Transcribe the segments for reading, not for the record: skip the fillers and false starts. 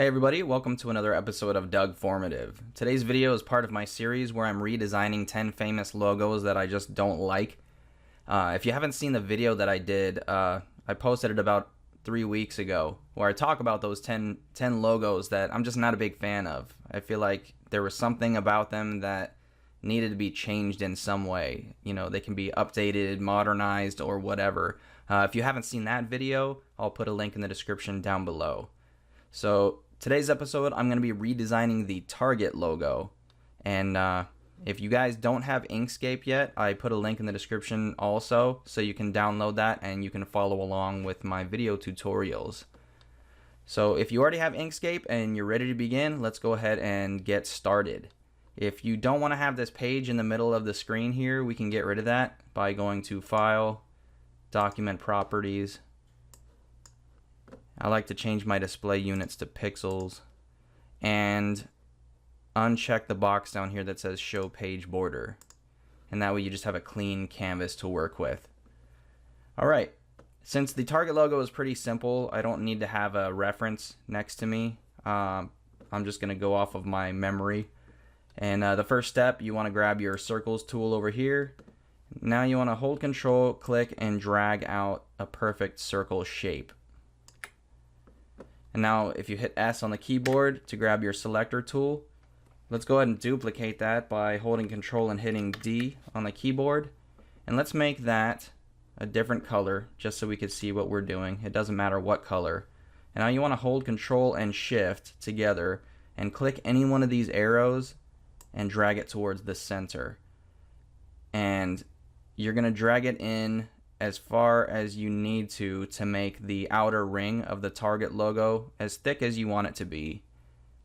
Hey everybody, welcome to another episode of Doug Formative. Today's video is part of my series where I'm redesigning 10 famous logos that I just don't like. If you haven't seen the video that I did, I posted it about 3 weeks ago where I talk about those 10 logos that I'm just not a big fan of. I feel like there was something about them that needed to be changed in some way. You know, they can be updated, modernized, or whatever. If you haven't seen that video, I'll put a link in the description down below. So today's episode, I'm going to be redesigning the Target logo. And if you guys don't have Inkscape yet, I put a link in the description also, so you can download that and you can follow along with my video tutorials. So if you already have Inkscape and you're ready to begin, let's go ahead and get started. If you don't want to have this page in the middle of the screen here, we can get rid of that by going to File, Document Properties. I like to change my display units to pixels and uncheck the box down here that says Show Page Border. And that way you just have a clean canvas to work with. Alright, since the Target logo is pretty simple, I don't need to have a reference next to me. I'm just going to go off of my memory. And the first step, you want to grab your circles tool over here. Now you want to hold Control, click, and drag out a perfect circle shape. And now if you hit S on the keyboard to grab your selector tool, let's go ahead and duplicate that by holding Control and hitting D on the keyboard. And let's make that a different color just so we can see what we're doing. It doesn't matter what color. And now you want to hold Control and Shift together and click any one of these arrows and drag it towards the center. And you're going to drag it in as far as you need to make the outer ring of the Target logo as thick as you want it to be.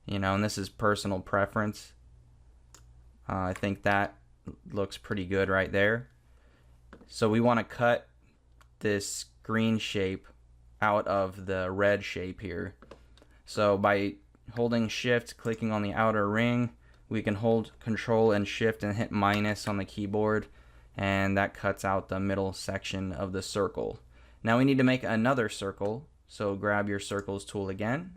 You know, and this is personal preference. I think that looks pretty good right there. So we want to cut this green shape out of the red shape here. So by holding Shift, clicking on the outer ring, we can hold Control and Shift and hit minus on the keyboard, and that cuts out the middle section of the circle. Now we need to make another circle, so grab your circles tool again,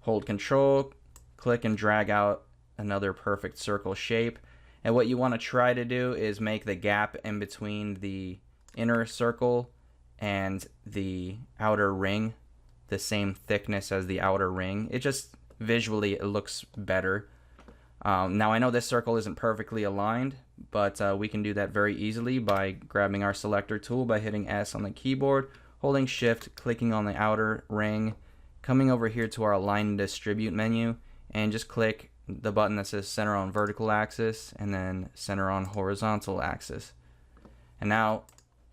hold Control, click and drag out another perfect circle shape. And what you want to try to do is make the gap in between the inner circle and the outer ring the same thickness as the outer ring. It just visually it looks better. Now I know this circle isn't perfectly aligned, but we can do that very easily by grabbing our selector tool by hitting S on the keyboard, holding Shift, clicking on the outer ring, coming over here to our Align and Distribute menu, and just click the button that says Center on Vertical Axis and then Center on Horizontal Axis. And now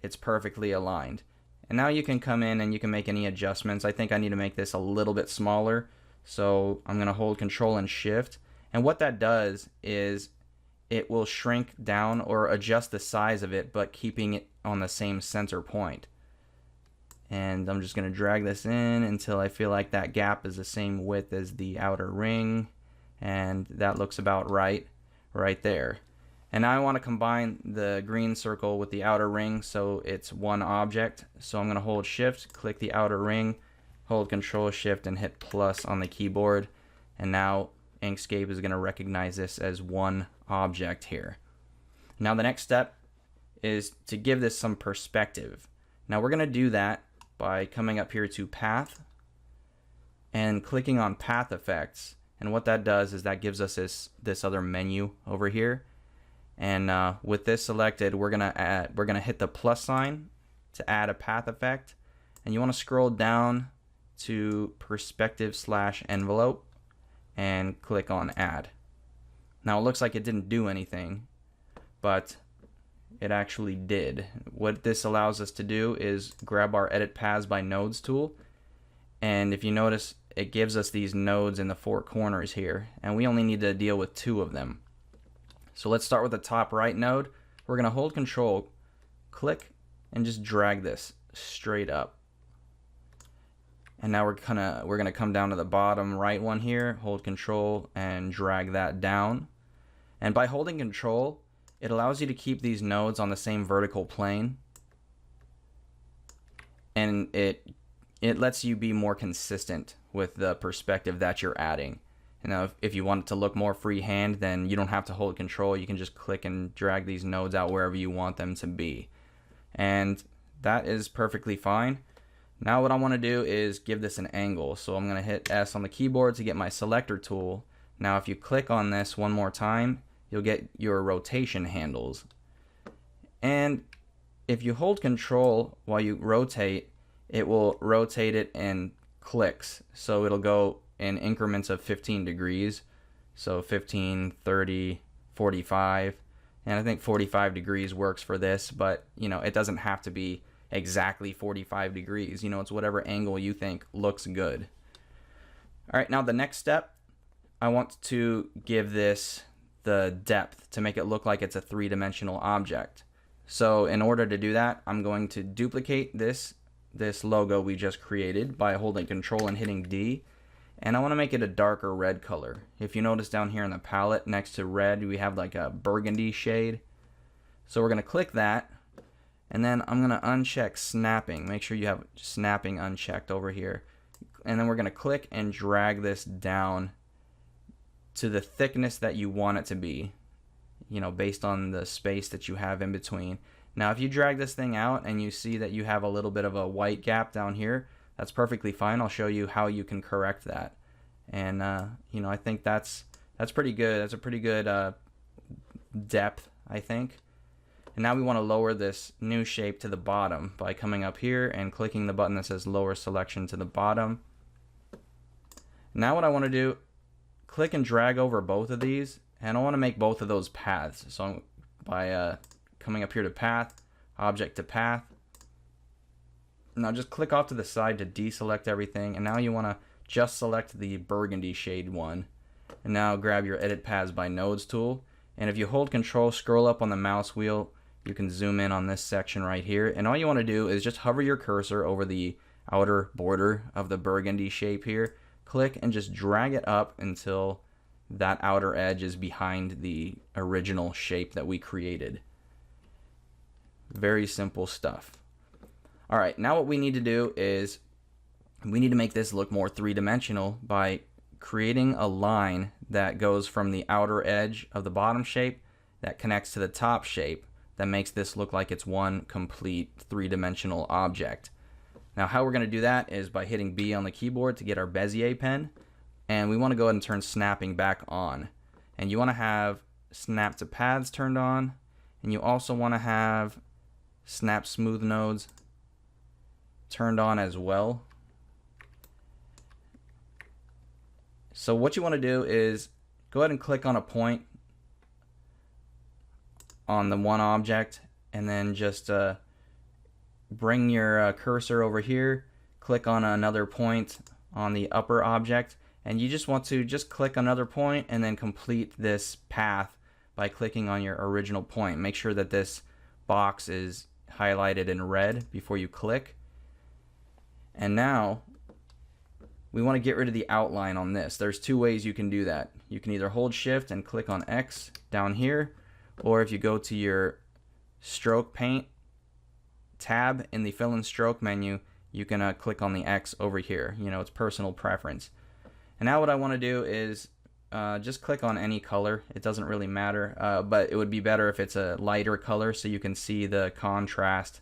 it's perfectly aligned. And now you can come in and you can make any adjustments. I think I need to make this a little bit smaller, so I'm going to hold Control and Shift. And what that does is it will shrink down or adjust the size of it, but keeping it on the same center point. And I'm just going to drag this in until I feel like that gap is the same width as the outer ring. And that looks about right there. And now I want to combine the green circle with the outer ring so it's one object. So I'm going to hold Shift, click the outer ring, hold Control Shift, and hit plus on the keyboard. And now Inkscape is going to recognize this as one object here. Now the next step is to give this some perspective. Now we're going to do that by coming up here to Path and clicking on Path Effects. And what that does is that gives us this other menu over here. And with this selected, we're gonna hit the plus sign to add a path effect. And you want to scroll down to Perspective/Envelope and click on Add. Now it looks like it didn't do anything, but it actually did. What this allows us to do is grab our Edit Paths by Nodes tool, and if you notice, it gives us these nodes in the four corners here, and we only need to deal with 2 of them. So let's start with the top right node. We're going to hold Control, click, and just drag this straight up. And now we're gonna come down to the bottom right one here, hold Control and drag that down. And by holding Control, it allows you to keep these nodes on the same vertical plane, and it it lets you be more consistent with the perspective that you're adding. You know, if you want it to look more freehand, then you don't have to hold control. You can just click and drag these nodes out wherever you want them to be. And that is perfectly fine. Now what I want to do is give this an angle. So I'm going to hit S on the keyboard to get my selector tool. Now if you click on this one more time, you'll get your rotation handles. And if you hold control while you rotate, it will rotate it in clicks. So it'll go in increments of 15 degrees. So 15, 30, 45. And I think 45 degrees works for this, but you know, it doesn't have to be exactly 45 degrees. You know, it's whatever angle you think looks good. All right, now the next step, I want to give this the depth to make it look like it's a three-dimensional object. So in order to do that, I'm going to duplicate this logo we just created by holding Control and hitting D. And I want to make it a darker red color. If you notice down here in the palette next to red, we have like a burgundy shade. So we're going to click that. And then I'm going to uncheck snapping. Make sure you have snapping unchecked over here. And then we're going to click and drag this down to the thickness that you want it to be, you know, based on the space that you have in between. Now if you drag this thing out and you see that you have a little bit of a white gap down here, that's perfectly fine. I'll show you how you can correct that. And you know, I think that's pretty good. That's a pretty good depth, I think. And now we want to lower this new shape to the bottom by coming up here and clicking the button that says lower selection to the bottom. Now what I want to do, click and drag over both of these, and I want to make both of those paths. So by coming up here to path, object to path. Now just click off to the side to deselect everything, and now you want to just select the burgundy shade one. And now grab your edit paths by nodes tool, and if you hold control, scroll up on the mouse wheel, you can zoom in on this section right here, and all you want to do is just hover your cursor over the outer border of the burgundy shape here, click and just drag it up until that outer edge is behind the original shape that we created. Very simple stuff. Alright, now what we need to do is we need to make this look more three-dimensional by creating a line that goes from the outer edge of the bottom shape that connects to the top shape that makes this look like it's one complete three-dimensional object. Now how we're going to do that is by hitting B on the keyboard to get our Bezier pen, and we want to go ahead and turn snapping back on. And you want to have snap to paths turned on, and you also want to have snap smooth nodes turned on as well. So what you want to do is go ahead and click on a point on the one object, and then just bring your cursor over here, click on another point on the upper object, and you just want to just click another point and then complete this path by clicking on your original point. Make sure that this box is highlighted in red before you click. And now we want to get rid of the outline on this. There's two ways you can do that. You can either hold shift and click on X down here, or if you go to your stroke paint tab in the fill and stroke menu, you can click on the X over here. You know, it's personal preference. And now what I want to do is just click on any color. It doesn't really matter, but it would be better if it's a lighter color so you can see the contrast.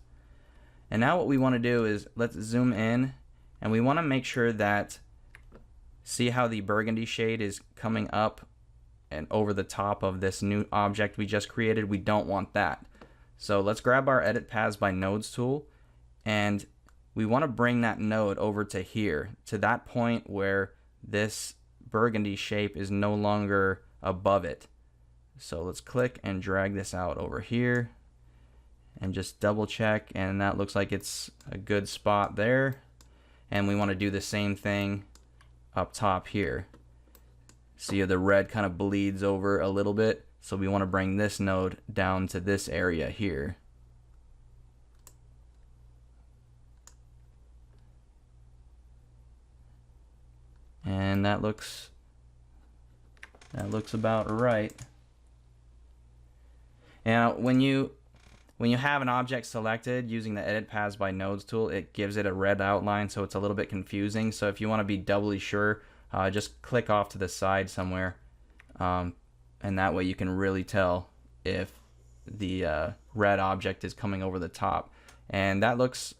And now what we want to do is let's zoom in, and we want to make sure that, see how the burgundy shade is coming up and over the top of this new object we just created? We don't want that. So let's grab our edit paths by nodes tool, and we want to bring that node over to here, to that point where this burgundy shape is no longer above it. So let's click and drag this out over here and just double check, and that looks like it's a good spot there. And we want to do the same thing up top here. See how the red kind of bleeds over a little bit, so we want to bring this node down to this area here. And that looks about right. Now when you when you have an object selected using the Edit Paths by Nodes tool, it gives it a red outline, so it's a little bit confusing. So if you want to be doubly sure, just click off to the side somewhere, and that way you can really tell if the red object is coming over the top. And that looks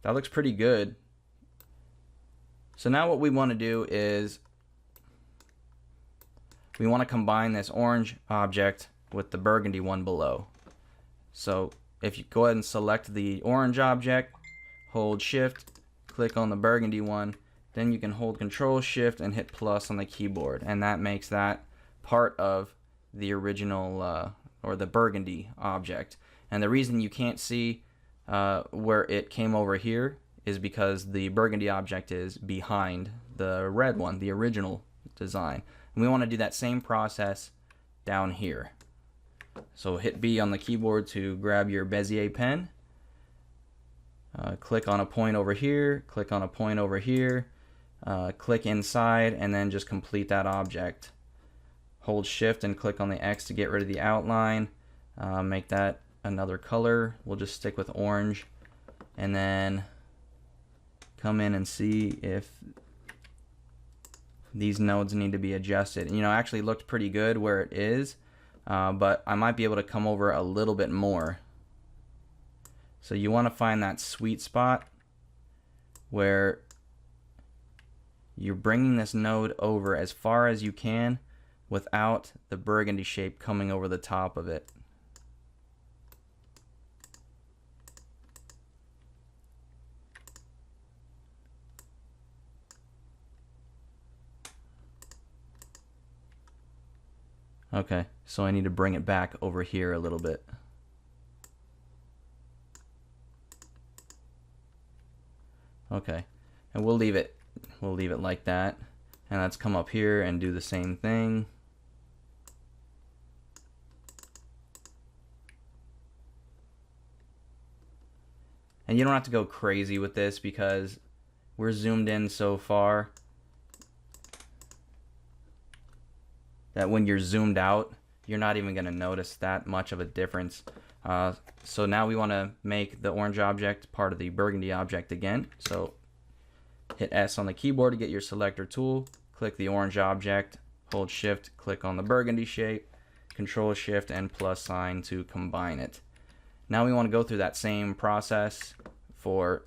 pretty good. So now what we want to do is we want to combine this orange object with the burgundy one below. So if you go ahead and select the orange object, hold shift, click on the burgundy one, then you can hold Control Shift and hit plus on the keyboard, and that makes that part of the original or the burgundy object. And the reason you can't see where it came over here is because the burgundy object is behind the red one, the original design. And we want to do that same process down here. So hit B on the keyboard to grab your Bezier pen. Click on a point over here, click on a point over here, click inside, and then just complete that object. Hold shift and click on the X to get rid of the outline. Make that another color. We'll just stick with orange, and then come in and see if these nodes need to be adjusted. You know, it actually looked pretty good where it is, but I might be able to come over a little bit more. So you want to find that sweet spot where you're bringing this node over as far as you can without the burgundy shape coming over the top of it. Okay, so I need to bring it back over here a little bit. Okay, and we'll leave it like that. And let's come up here and do the same thing. And you don't have to go crazy with this because we're zoomed in so far that when you're zoomed out, you're not even going to notice that much of a difference. So now we want to make the orange object part of the burgundy object again. So hit S on the keyboard to get your selector tool, click the orange object, hold shift, click on the burgundy shape, Control Shift and plus sign to combine it. Now we want to go through that same process for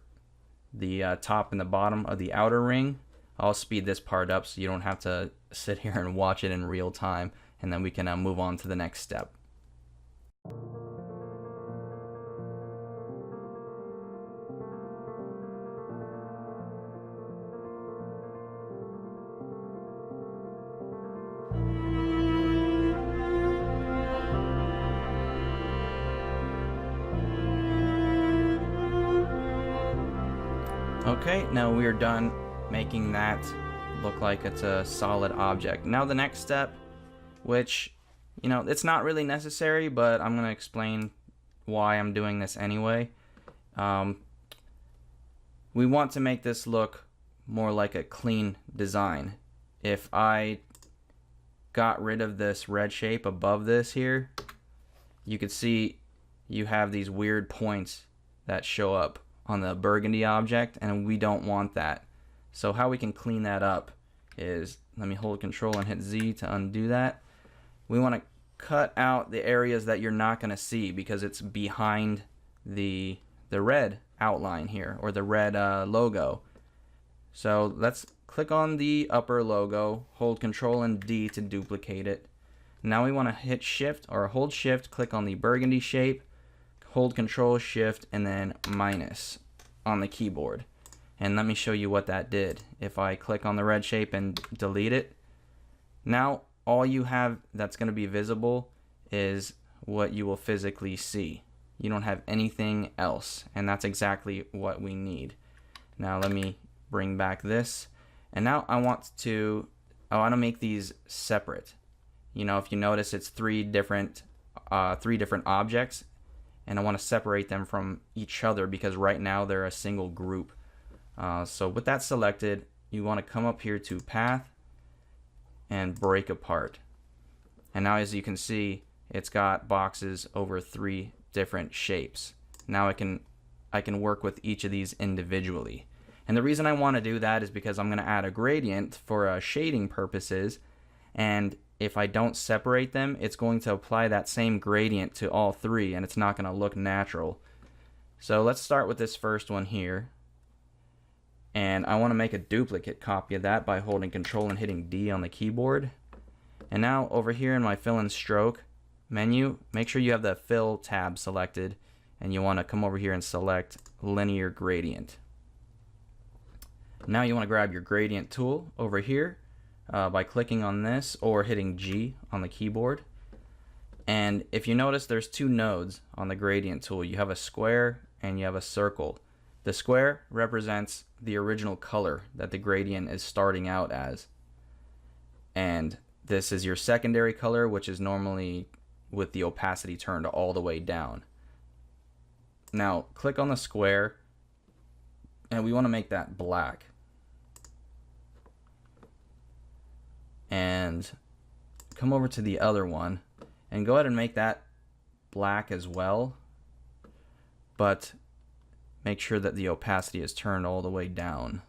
the top and the bottom of the outer ring. I'll speed this part up so you don't have to sit here and watch it in real time, and then we can move on to the next step. Okay, now we are done making that look like it's a solid object. Now the next step, which, you know, it's not really necessary, but I'm going to explain why I'm doing this anyway. We want to make this look more like a clean design. If I got rid of this red shape above this here, you could see you have these weird points that show up on the burgundy object, and we don't want that. So how we can clean that up is, let me hold Control and hit Z to undo that. We want to cut out the areas that you're not going to see because it's behind the red outline here, or the red logo. So let's click on the upper logo, hold Control and D to duplicate it. Now we want to hit Shift or hold Shift, click on the burgundy shape, hold Control Shift and then minus on the keyboard. And let me show you what that did. If I click on the red shape and delete it, now all you have that's going to be visible is what you will physically see. You don't have anything else, and that's exactly what we need. Now let me bring back this, and now I want to make these separate. You know, if you notice, it's three different objects, and I want to separate them from each other because right now they're a single group. So with that selected, you want to come up here to Path and Break Apart. And now as you can see, it's got boxes over three different shapes. Now I can work with each of these individually. And the reason I want to do that is because I'm going to add a gradient for shading purposes, and if I don't separate them, it's going to apply that same gradient to all three, and it's not going to look natural. So let's start with this first one here. And I want to make a duplicate copy of that by holding Control and hitting D on the keyboard. And now over here in my fill and stroke menu, make sure you have the fill tab selected, and you want to come over here and select linear gradient. Now you want to grab your gradient tool over here by clicking on this or hitting G on the keyboard. And if you notice, there's two nodes on the gradient tool. You have a square and you have a circle. The square represents the original color that the gradient is starting out as. And this is your secondary color, which is normally with the opacity turned all the way down. Now click on the square, and we want to make that black. And come over to the other one and go ahead and make that black as well, but make sure that the opacity is turned all the way down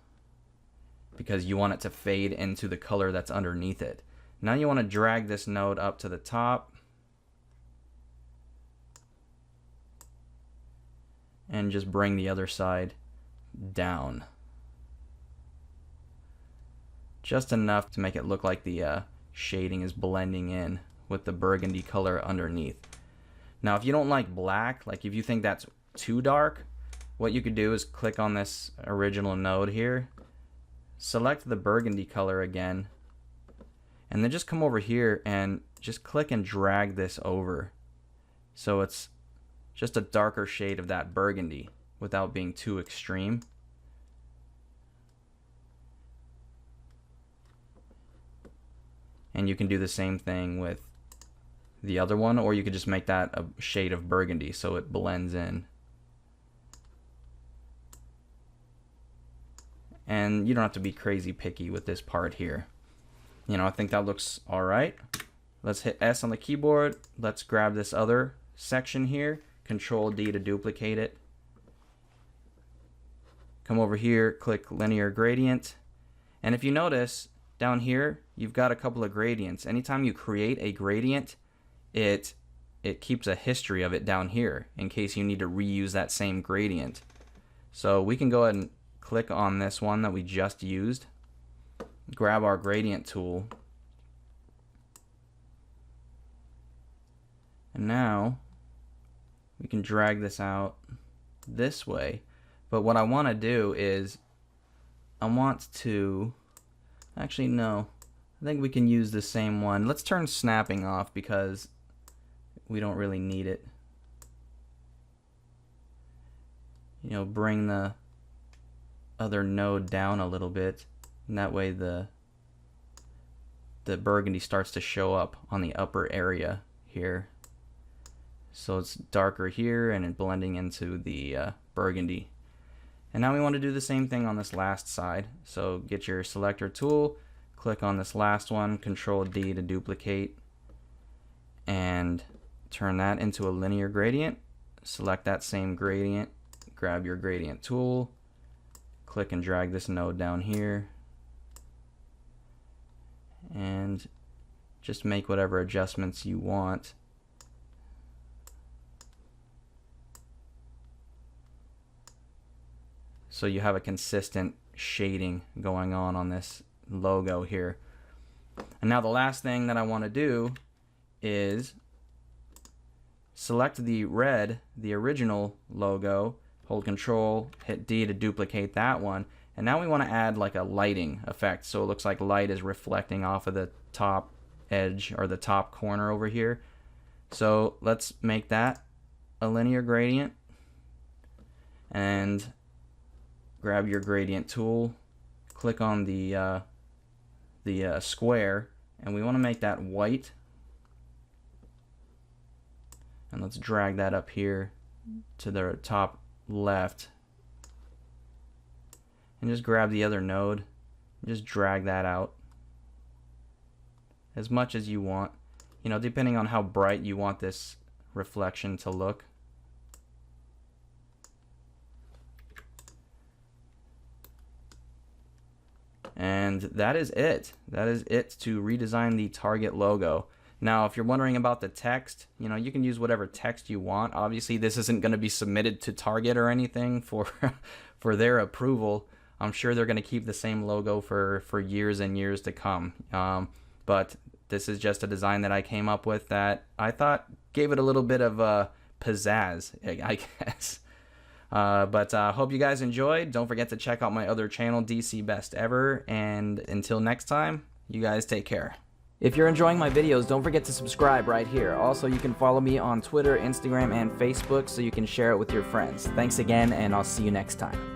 because you want it to fade into the color that's underneath it. Now you want to drag this node up to the top and just bring the other side down. Just enough to make it look like the shading is blending in with the burgundy color underneath. Now if you don't like black, like if you think that's too dark, what you could do is click on this original node here, select the burgundy color again, and then just come over here and just click and drag this over so it's just a darker shade of that burgundy without being too extreme. And you can do the same thing with the other one, or you could just make that a shade of burgundy so it blends in. And you don't have to be crazy picky with this part here. You know, I think that looks alright. Let's hit S on the keyboard. Let's grab this other section here. Control D to duplicate it. Come over here, click linear gradient. And if you notice, down here, you've got a couple of gradients. Anytime you create a gradient, it keeps a history of it down here in case you need to reuse that same gradient. So we can go ahead and click on this one that we just used, grab our gradient tool, and now we can drag this out this way. But what I want to do is actually no, I think we can use the same one. Let's turn snapping off because we don't really need it. You know, bring the other node down a little bit, and that way the burgundy starts to show up on the upper area here. So it's darker here and it blending into the burgundy. And now we want to do the same thing on this last side. So get your selector tool, click on this last one, Control D to duplicate, and turn that into a linear gradient. Select that same gradient, grab your gradient tool, click and drag this node down here, and just make whatever adjustments you want. So you have a consistent shading going on this logo here. And now the last thing that I want to do is select the red, the original logo, hold Control, hit D to duplicate that one, and now we want to add like a lighting effect so it looks like light is reflecting off of the top edge or the top corner over here. So let's make that a linear gradient, and grab your gradient tool, click on the square, and we want to make that white, and let's drag that up here to the top left, and just grab the other node and just drag that out as much as you want, you know, depending on how bright you want this reflection to look. And that is it. That is it to redesign the Target logo. Now, if you're wondering about the text, you know, you can use whatever text you want. Obviously, this isn't going to be submitted to Target or anything for for their approval. I'm sure they're going to keep the same logo for years and years to come. But this is just a design that I came up with that I thought gave it a little bit of pizzazz, I guess. But hope you guys enjoyed. Don't forget to check out my other channel, DC Best Ever. And until next time, you guys take care. If you're enjoying my videos, don't forget to subscribe right here. Also, you can follow me on Twitter, Instagram, and Facebook so you can share it with your friends. Thanks again, and I'll see you next time.